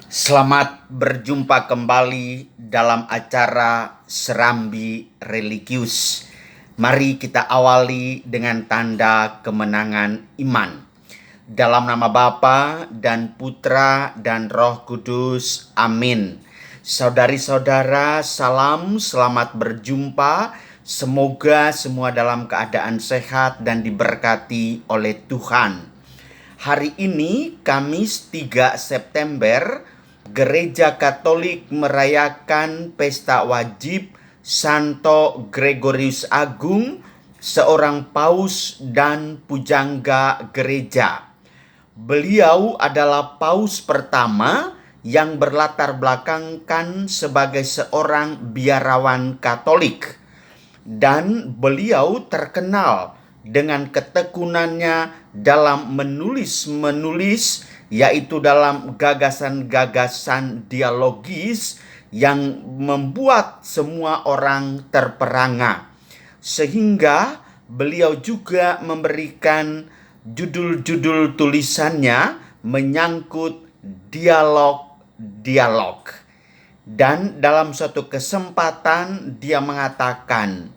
Selamat berjumpa kembali dalam acara Serambi Religius. Mari kita awali dengan tanda kemenangan iman. Dalam nama Bapa dan Putra dan Roh Kudus. Amin. Saudari-saudara, salam, selamat berjumpa. Semoga semua dalam keadaan sehat dan diberkati oleh Tuhan. Hari ini, Kamis 3 September, Gereja Katolik merayakan pesta wajib Santo Gregorius Agung, seorang paus dan pujangga gereja. Beliau adalah paus pertama yang berlatar belakangkan sebagai seorang biarawan Katolik. Dan beliau terkenal dengan ketekunannya dalam menulis, yaitu dalam gagasan-gagasan dialogis yang membuat semua orang terperangah. Sehingga beliau juga memberikan judul-judul tulisannya menyangkut dialog-dialog. Dan dalam suatu kesempatan dia mengatakan,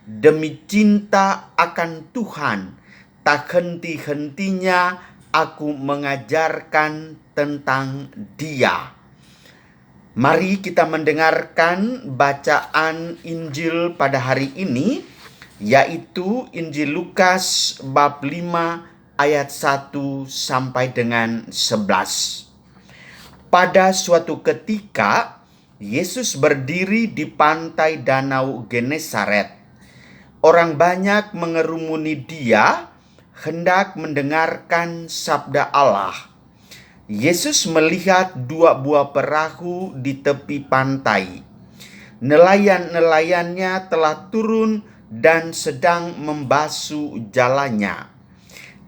"Demi cinta akan Tuhan, tak henti-hentinya aku mengajarkan tentang Dia." Mari kita mendengarkan bacaan Injil pada hari ini, yaitu Injil Lukas bab 5 ayat 1 sampai dengan 11. Pada suatu ketika, Yesus berdiri di pantai Danau Genesaret. Orang banyak mengerumuni dia, hendak mendengarkan sabda Allah. Yesus melihat dua buah perahu di tepi pantai. Nelayan-nelayannya telah turun dan sedang membasuh jalannya.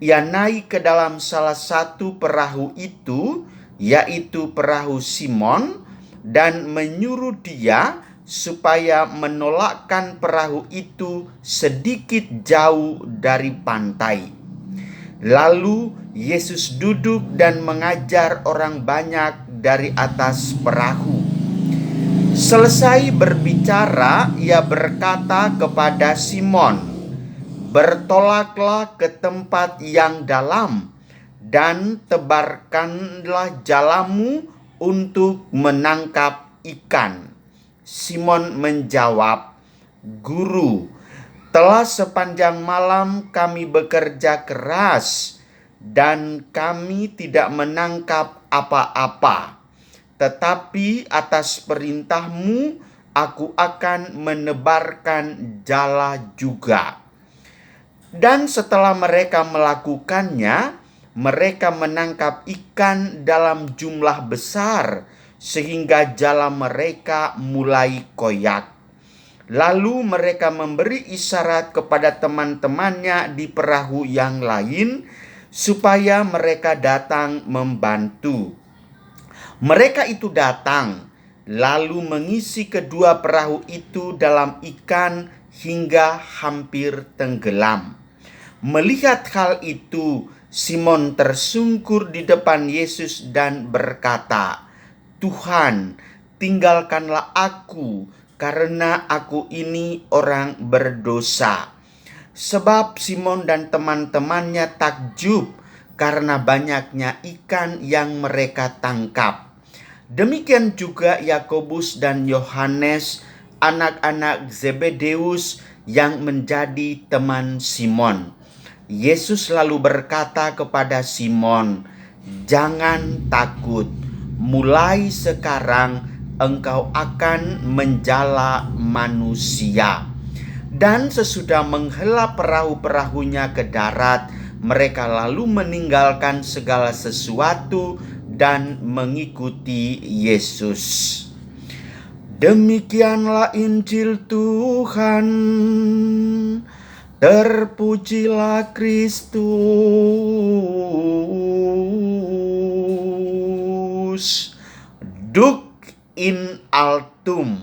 Ia naik ke dalam salah satu perahu itu, yaitu perahu Simon, dan menyuruh dia supaya menolakkan perahu itu sedikit jauh dari pantai. Lalu Yesus duduk dan mengajar orang banyak dari atas perahu. Selesai berbicara, ia berkata kepada Simon, "Bertolaklah ke tempat yang dalam dan tebarkanlah jalamu untuk menangkap ikan." Simon menjawab, "Guru, telah sepanjang malam kami bekerja keras dan kami tidak menangkap apa-apa. Tetapi atas perintahmu aku akan menebarkan jala juga." Dan setelah mereka melakukannya, mereka menangkap ikan dalam jumlah besar, sehingga jala mereka mulai koyak. Lalu mereka memberi isyarat kepada teman-temannya di perahu yang lain, supaya mereka datang membantu. Mereka itu datang, lalu mengisi kedua perahu itu dalam ikan hingga hampir tenggelam. Melihat hal itu, Simon tersungkur di depan Yesus dan berkata, "Tuhan, tinggalkanlah aku, karena aku ini orang berdosa." Sebab Simon dan teman-temannya takjub karena banyaknya ikan yang mereka tangkap. Demikian juga Yakobus dan Yohanes, anak-anak Zebedeus yang menjadi teman Simon. Yesus lalu berkata kepada Simon, "Jangan takut, mulai sekarang engkau akan menjala manusia." Dan sesudah menghela perahu-perahunya ke darat, mereka lalu meninggalkan segala sesuatu dan mengikuti Yesus. Demikianlah Injil Tuhan. Terpujilah Kristus. Duc in altum.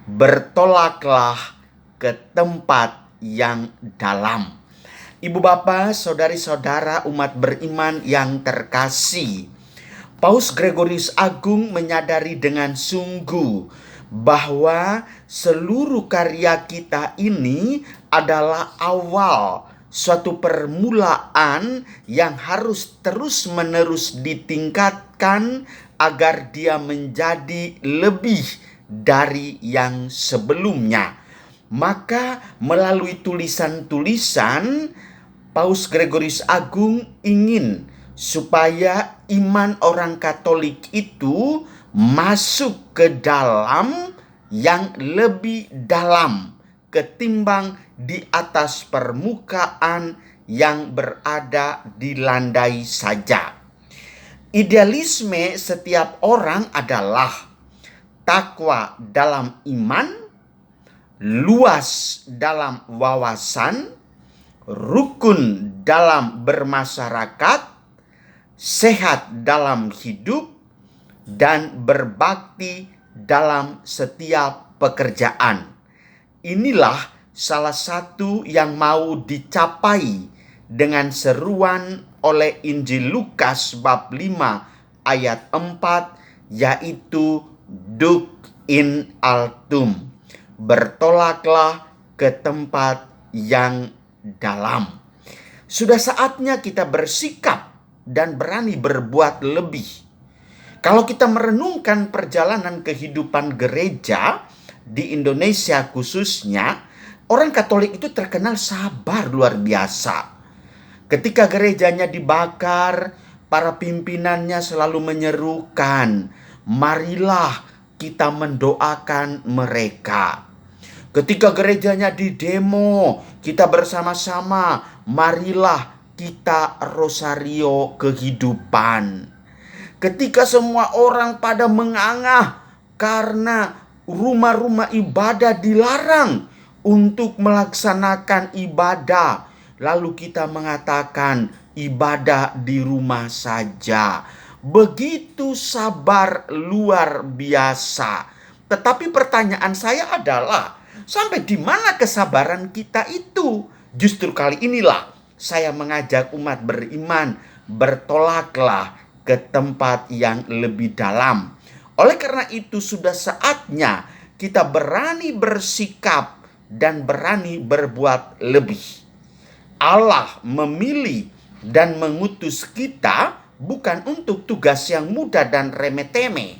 Bertolaklah ke tempat yang dalam. Ibu bapak, saudari-saudara umat beriman yang terkasih, Paus Gregorius Agung menyadari dengan sungguh bahwa seluruh karya kita ini adalah awal suatu permulaan yang harus terus-menerus ditingkatkan agar dia menjadi lebih dari yang sebelumnya. Maka melalui tulisan-tulisan, Paus Gregorius Agung ingin supaya iman orang Katolik itu masuk ke dalam yang lebih dalam ketimbang di atas permukaan yang berada di landai saja. Idealisme setiap orang adalah takwa dalam iman, luas dalam wawasan, rukun dalam bermasyarakat, sehat dalam hidup, dan berbakti dalam setiap pekerjaan. Inilah salah satu yang mau dicapai dengan seruan oleh Injil Lukas bab 5 ayat 4, yaitu Duc in altum, bertolaklah ke tempat yang dalam. Sudah saatnya kita bersikap dan berani berbuat lebih. Kalau kita merenungkan perjalanan kehidupan gereja di Indonesia khususnya, orang Katolik itu terkenal sabar luar biasa. Ketika gerejanya dibakar, para pimpinannya selalu menyerukan, marilah kita mendoakan mereka. Ketika gerejanya didemo, kita bersama-sama, marilah kita rosario kehidupan. Ketika semua orang pada mengangah karena rumah-rumah ibadah dilarang untuk melaksanakan ibadah, lalu kita mengatakan ibadah di rumah saja. Begitu sabar luar biasa. Tetapi pertanyaan saya adalah, sampai di mana kesabaran kita itu? Justru kali inilah saya mengajak umat beriman, bertolaklah ke tempat yang lebih dalam. Oleh karena itu sudah saatnya kita berani bersikap dan berani berbuat lebih. Allah memilih dan mengutus kita bukan untuk tugas yang mudah dan remeh-temeh,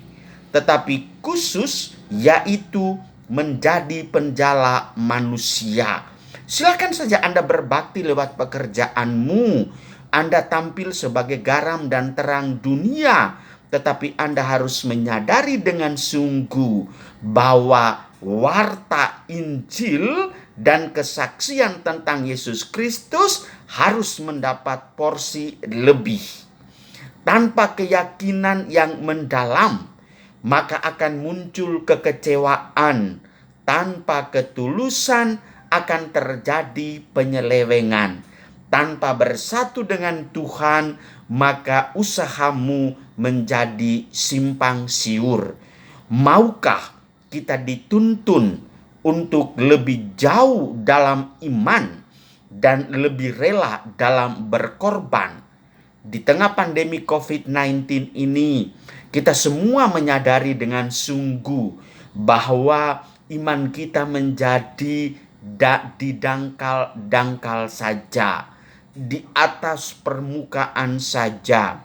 tetapi khusus, yaitu menjadi penjala manusia. Silakan saja Anda berbakti lewat pekerjaanmu. Anda tampil sebagai garam dan terang dunia, tetapi Anda harus menyadari dengan sungguh bahwa warta Injil dan kesaksian tentang Yesus Kristus harus mendapat porsi lebih. Tanpa keyakinan yang mendalam, maka akan muncul kekecewaan. Tanpa ketulusan akan terjadi penyelewengan. Tanpa bersatu dengan Tuhan, maka usahamu menjadi simpang siur. Maukah kita dituntun untuk lebih jauh dalam iman dan lebih rela dalam berkorban? Di tengah pandemi COVID-19 ini, kita semua menyadari dengan sungguh bahwa iman kita menjadi didangkal-dangkal saja, di atas permukaan saja.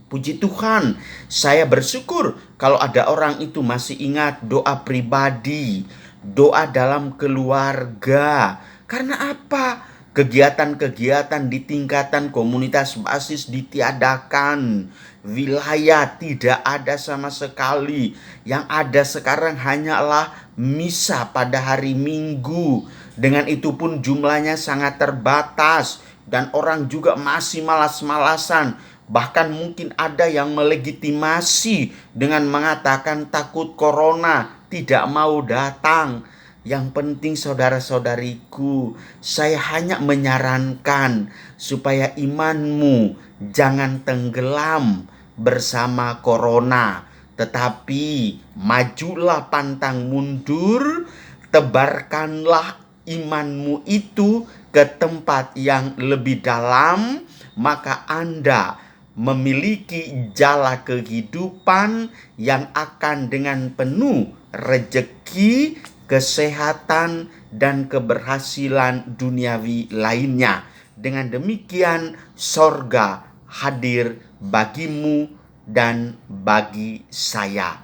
Puji Tuhan, saya bersyukur kalau ada orang itu masih ingat doa pribadi, doa dalam keluarga. Karena apa? Kegiatan-kegiatan di tingkatan komunitas basis ditiadakan. Wilayah tidak ada sama sekali. Yang ada sekarang hanyalah misa pada hari Minggu. Dengan itu pun jumlahnya sangat terbatas. Dan orang juga masih malas-malasan. Bahkan mungkin ada yang melegitimasi dengan mengatakan takut corona, tidak mau datang. Yang penting saudara-saudariku, saya hanya menyarankan supaya imanmu jangan tenggelam bersama corona. Tetapi majulah pantang mundur, tebarkanlah imanmu itu ke tempat yang lebih dalam, maka Anda memiliki jala kehidupan yang akan dengan penuh rejeki, kesehatan, dan keberhasilan duniawi lainnya. Dengan demikian, sorga hadir bagimu dan bagi saya.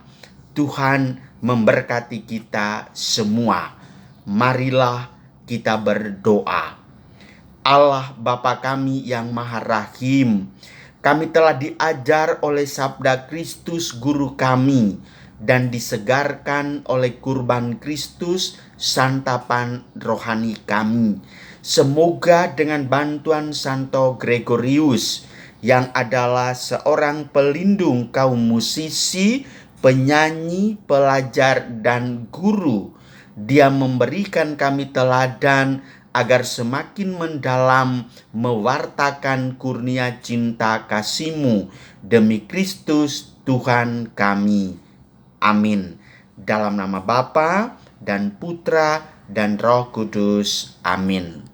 Tuhan memberkati kita semua. Marilah kita berdoa. Allah Bapa kami yang Maha Rahim, kami telah diajar oleh sabda Kristus Guru kami dan disegarkan oleh kurban Kristus santapan rohani kami. Semoga dengan bantuan Santo Gregorius yang adalah seorang pelindung kaum musisi, penyanyi, pelajar, dan guru, dia memberikan kami teladan agar semakin mendalam mewartakan kurnia cinta kasih-Mu demi Kristus Tuhan kami. Amin. Dalam nama Bapa dan Putra dan Roh Kudus. Amin.